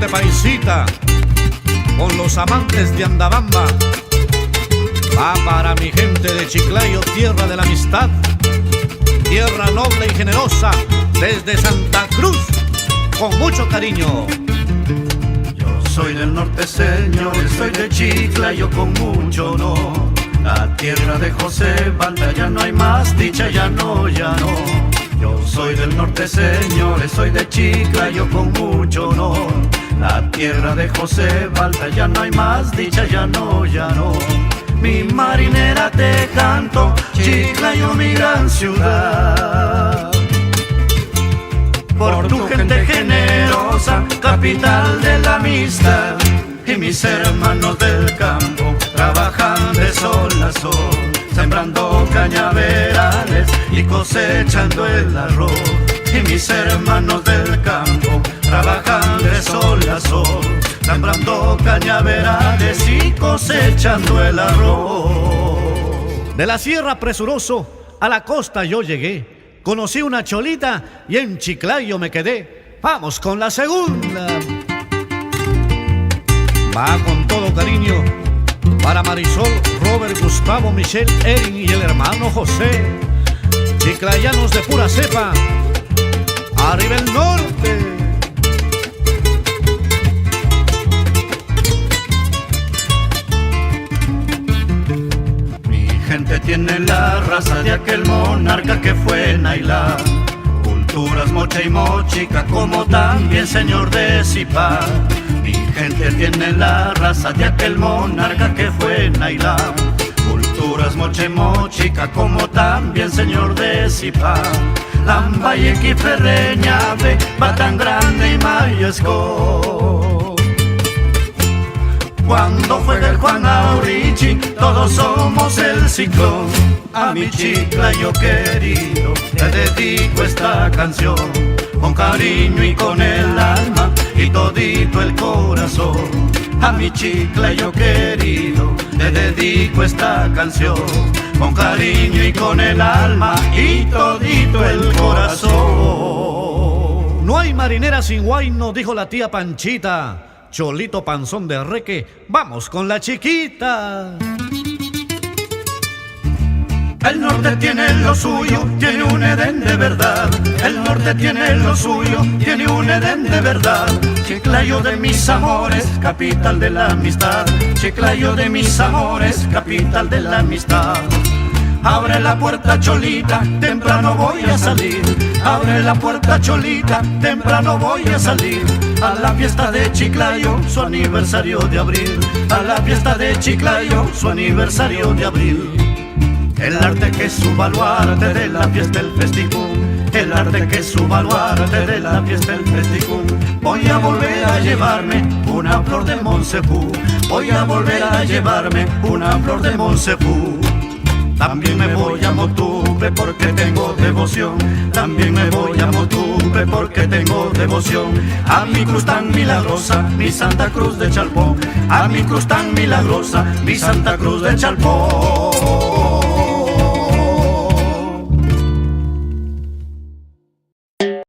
norte paisita, con los amantes de Andabamba. Va para mi gente de Chiclayo, tierra de la amistad, tierra noble y generosa, desde Santa Cruz, con mucho cariño. Yo soy del norte, señores, soy de Chiclayo con mucho honor. La tierra de José Balta, ya no hay más dicha, ya no, ya no. Yo soy del norte, señores, soy de Chiclayo con mucho honor. La tierra de José Balta, ya no hay más dicha, ya no, ya no. Mi marinera te canto, Chiclayo mi gran ciudad. Por tu gente generosa, capital de la amistad. Y mis hermanos del campo trabajan de sol a sol, sembrando cañaverales y cosechando el arroz. Y mis hermanos del campo trabajan de sol a sol, sembrando cañaverales y cosechando el arroz. De la sierra presuroso a la costa yo llegué, conocí una cholita y en Chiclayo me quedé. Vamos con la segunda. Va con todo cariño para Marisol, Robert, Gustavo, Michelle, Erin y el hermano José, chiclayanos de pura cepa. ¡Arriba el norte! Mi gente tiene la raza de aquel monarca que fue Nailá. Culturas mocha y mochica, como también señor de Zipá. Mi gente tiene la raza de aquel monarca que fue Nailá. Culturas mocha y mochica, como también señor de Zipá. Lambayeque, Ferreñave, Batán Grande y Mayesco. Cuando juega el Juan Aurichi, todos somos el ciclón. A mi Chiclayo querido te dedico esta canción, con cariño y con el alma y todito el corazón. A mi Chiclayo querido te dedico esta canción, con cariño y con el alma y todito el corazón. No hay marinera sin guayno, dijo la tía Panchita. Cholito panzón de reque, vamos con la chiquita. El norte tiene lo suyo, tiene un Edén de verdad. El norte tiene lo suyo, tiene un Edén de verdad. Chiclayo de mis amores, capital de la amistad. Chiclayo de mis amores, capital de la amistad. Abre la puerta, Cholita, temprano voy a salir. Abre la puerta, Cholita, temprano voy a salir. A la fiesta de Chiclayo, su aniversario de abril. A la fiesta de Chiclayo, su aniversario de abril. El arte que es su baluarte de la fiesta el festicún. El arte que es su baluarte de la fiesta el festicún. Voy a volver a llevarme una flor de Monsefú. Voy a volver a llevarme una flor de Monsefú. También me voy a Motupe porque tengo devoción. También me voy a Motupe porque tengo devoción. A mi cruz tan milagrosa, mi Santa Cruz de Chalpón. A mi cruz tan milagrosa, mi Santa Cruz de Chalpón.